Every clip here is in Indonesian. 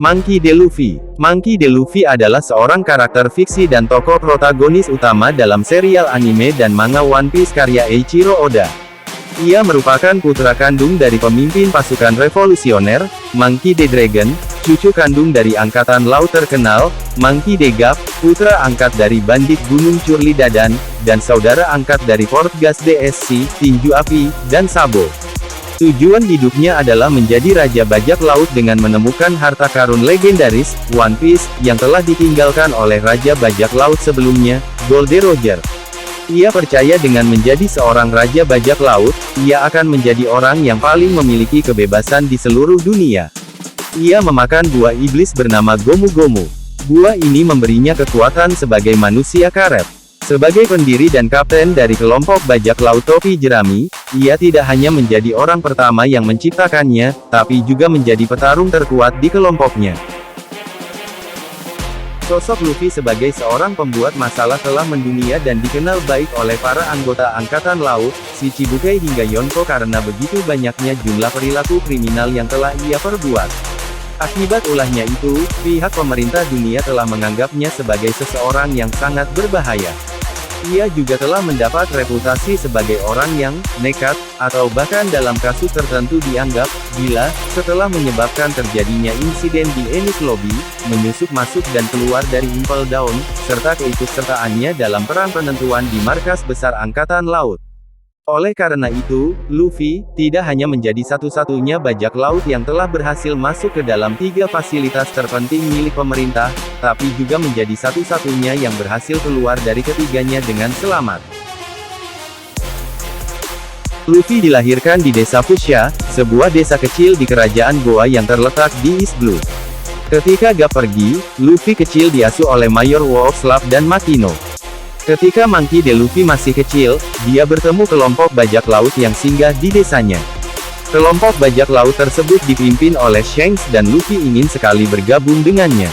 Monkey D. Luffy. Monkey D. Luffy adalah seorang karakter fiksi dan tokoh protagonis utama dalam serial anime dan manga One Piece karya Eiichiro Oda. Ia merupakan putra kandung dari pemimpin pasukan revolusioner, Monkey D. Dragon, cucu kandung dari angkatan laut terkenal, Monkey D. Gap, putra angkat dari bandit Gunung Curly Dadan, dan saudara angkat dari Portgas DSC, Tinju Api, dan Sabo. Tujuan hidupnya adalah menjadi raja bajak laut dengan menemukan harta karun legendaris, One Piece, yang telah ditinggalkan oleh raja bajak laut sebelumnya, Goldie Roger. Ia percaya dengan menjadi seorang raja bajak laut, ia akan menjadi orang yang paling memiliki kebebasan di seluruh dunia. Ia memakan buah iblis bernama Gomu Gomu. Buah ini memberinya kekuatan sebagai manusia karet. Sebagai pendiri dan kapten dari kelompok bajak laut topi jerami, ia tidak hanya menjadi orang pertama yang menciptakannya, tapi juga menjadi petarung terkuat di kelompoknya. Sosok Luffy sebagai seorang pembuat masalah telah mendunia dan dikenal baik oleh para anggota Angkatan Laut, Shichibukai hingga Yonko karena begitu banyaknya jumlah perilaku kriminal yang telah ia perbuat. Akibat ulahnya itu, pihak pemerintah dunia telah menganggapnya sebagai seseorang yang sangat berbahaya. Ia juga telah mendapat reputasi sebagai orang yang nekat, atau bahkan dalam kasus tertentu dianggap gila, setelah menyebabkan terjadinya insiden di Enies Lobby, menyusup masuk dan keluar dari Impel Down, serta keikutsertaannya dalam perang penentuan di markas besar Angkatan Laut. Oleh karena itu, Luffy tidak hanya menjadi satu-satunya bajak laut yang telah berhasil masuk ke dalam 3 fasilitas terpenting milik pemerintah, tapi juga menjadi satu-satunya yang berhasil keluar dari ketiganya dengan selamat. Luffy dilahirkan di desa Fushia, sebuah desa kecil di kerajaan Goa yang terletak di East Blue. Ketika Gap pergi, Luffy kecil diasuh oleh Mayor Wolf Slap dan Makino. Ketika Monkey D. Luffy masih kecil, dia bertemu kelompok bajak laut yang singgah di desanya. Kelompok bajak laut tersebut dipimpin oleh Shanks dan Luffy ingin sekali bergabung dengannya.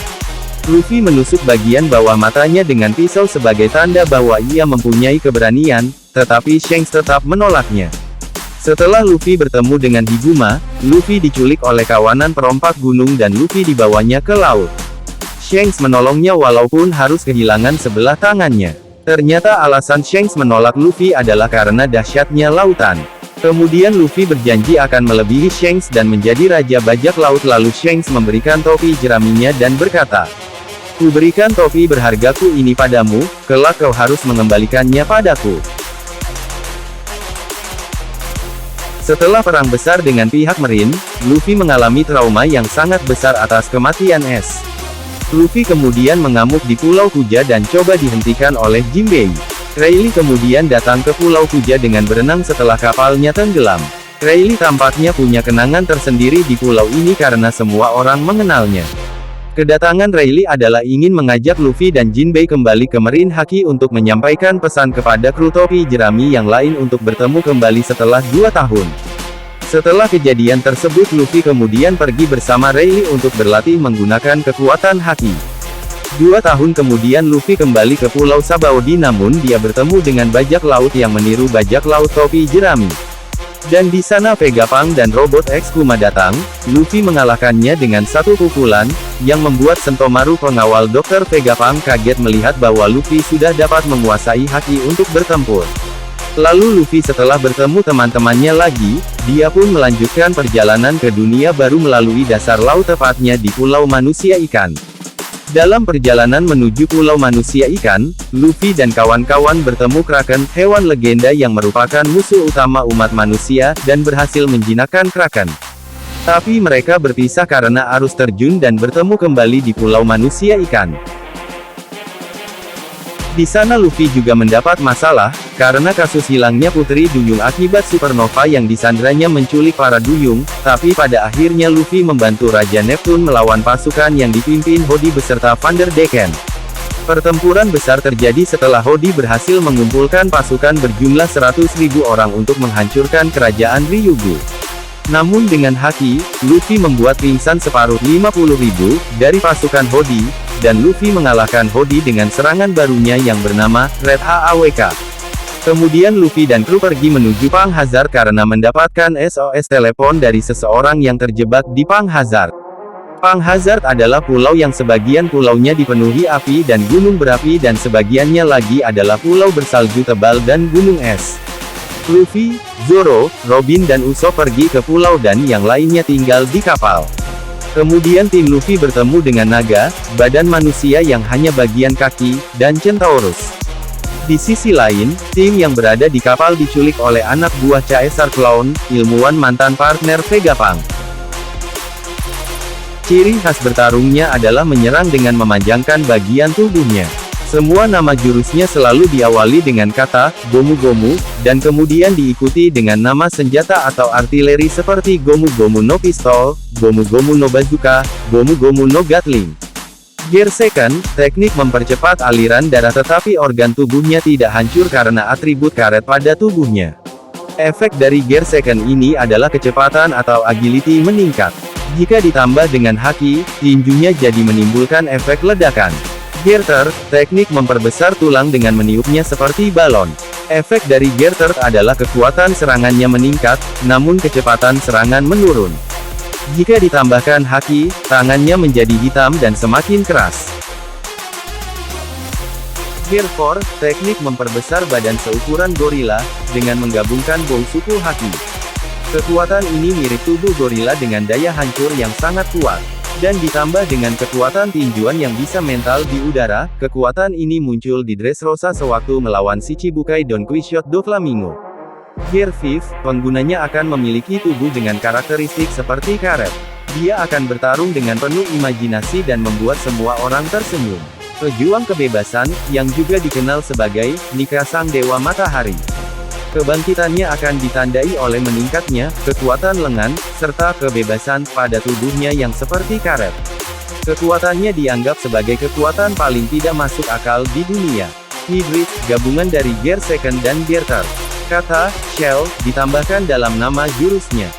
Luffy menusuk bagian bawah matanya dengan pisau sebagai tanda bahwa ia mempunyai keberanian, tetapi Shanks tetap menolaknya. Setelah Luffy bertemu dengan Higuma, Luffy diculik oleh kawanan perompak gunung dan Luffy dibawanya ke laut. Shanks menolongnya walaupun harus kehilangan sebelah tangannya. Ternyata alasan Shanks menolak Luffy adalah karena dahsyatnya lautan. Kemudian Luffy berjanji akan melebihi Shanks dan menjadi raja bajak laut lalu Shanks memberikan topi jeraminya dan berkata, "Ku berikan topi berhargaku ini padamu, kelak kau harus mengembalikannya padaku." Setelah perang besar dengan pihak Marine, Luffy mengalami trauma yang sangat besar atas kematian Ace. Luffy kemudian mengamuk di Pulau Kuja dan coba dihentikan oleh Jinbei. Rayleigh kemudian datang ke Pulau Kuja dengan berenang setelah kapalnya tenggelam. Rayleigh tampaknya punya kenangan tersendiri di pulau ini karena semua orang mengenalnya. Kedatangan Rayleigh adalah ingin mengajak Luffy dan Jinbei kembali ke Marine Haki untuk menyampaikan pesan kepada kru topi jerami yang lain untuk bertemu kembali setelah 2 tahun. Setelah kejadian tersebut Luffy kemudian pergi bersama Rayleigh untuk berlatih menggunakan kekuatan haki. 2 tahun kemudian Luffy kembali ke Pulau Sabaody namun dia bertemu dengan bajak laut yang meniru bajak laut topi jerami. Dan di sana Vegapunk dan Robot X Kuma datang, Luffy mengalahkannya dengan satu pukulan, yang membuat Sentomaru pengawal Dr. Vegapunk kaget melihat bahwa Luffy sudah dapat menguasai haki untuk bertempur. Lalu Luffy setelah bertemu teman-temannya lagi, dia pun melanjutkan perjalanan ke dunia baru melalui dasar laut tepatnya di Pulau Manusia Ikan. Dalam perjalanan menuju Pulau Manusia Ikan, Luffy dan kawan-kawan bertemu Kraken, hewan legenda yang merupakan musuh utama umat manusia, dan berhasil menjinakkan Kraken. Tapi mereka berpisah karena arus terjun dan bertemu kembali di Pulau Manusia Ikan. Di sana Luffy juga mendapat masalah, karena kasus hilangnya Putri Duyung akibat supernova yang disandranya menculik para duyung, tapi pada akhirnya Luffy membantu Raja Neptune melawan pasukan yang dipimpin Hody beserta Vander Decken. Pertempuran besar terjadi setelah Hody berhasil mengumpulkan pasukan berjumlah 100.000 orang untuk menghancurkan kerajaan Ryugu. Namun dengan haki, Luffy membuat pingsan separuh 50.000 dari pasukan Hody, dan Luffy mengalahkan Hody dengan serangan barunya yang bernama Red HAWK. Kemudian Luffy dan kru pergi menuju Pang Hazard karena mendapatkan SOS telepon dari seseorang yang terjebak di Pang Hazard. Pang Hazard adalah pulau yang sebagian pulaunya dipenuhi api dan gunung berapi dan sebagiannya lagi adalah pulau bersalju tebal dan gunung es. Luffy, Zoro, Robin dan Usopp pergi ke pulau dan yang lainnya tinggal di kapal. Kemudian tim Luffy bertemu dengan naga, badan manusia yang hanya bagian kaki, dan Centaurus. Di sisi lain, tim yang berada di kapal diculik oleh anak buah Caesar Clown, ilmuwan mantan partner Vegapunk. Ciri khas bertarungnya adalah menyerang dengan memanjangkan bagian tubuhnya. Semua nama jurusnya selalu diawali dengan kata Gomu Gomu, dan kemudian diikuti dengan nama senjata atau artileri seperti Gomu Gomu no Pistol, Gomu Gomu no Bazooka, Gomu Gomu no Gatling. Gear Second, teknik mempercepat aliran darah tetapi organ tubuhnya tidak hancur karena atribut karet pada tubuhnya. Efek dari Gear Second ini adalah kecepatan atau agility meningkat. Jika ditambah dengan haki, tinjunya jadi menimbulkan efek ledakan. Gear Third, teknik memperbesar tulang dengan meniupnya seperti balon. Efek dari Gear Third adalah kekuatan serangannya meningkat, namun kecepatan serangan menurun. Jika ditambahkan haki, tangannya menjadi hitam dan semakin keras. Gear 4, teknik memperbesar badan seukuran gorila, dengan menggabungkan bow suku haki. Kekuatan ini mirip tubuh gorila dengan daya hancur yang sangat kuat. Dan ditambah dengan kekuatan tinjuan yang bisa mental di udara, kekuatan ini muncul di Dressrosa sewaktu melawan si Chibukai Don Quixote do Flamingo. Gear 5, penggunanya akan memiliki tubuh dengan karakteristik seperti karet. Dia akan bertarung dengan penuh imajinasi dan membuat semua orang tersenyum. Pejuang kebebasan, yang juga dikenal sebagai Nika Sang Dewa Matahari. Kebangkitannya akan ditandai oleh meningkatnya kekuatan lengan, serta kebebasan pada tubuhnya yang seperti karet. Kekuatannya dianggap sebagai kekuatan paling tidak masuk akal di dunia. Hybrid, gabungan dari Gear Second dan Gear Third. Kata Shell ditambahkan dalam nama jurusnya.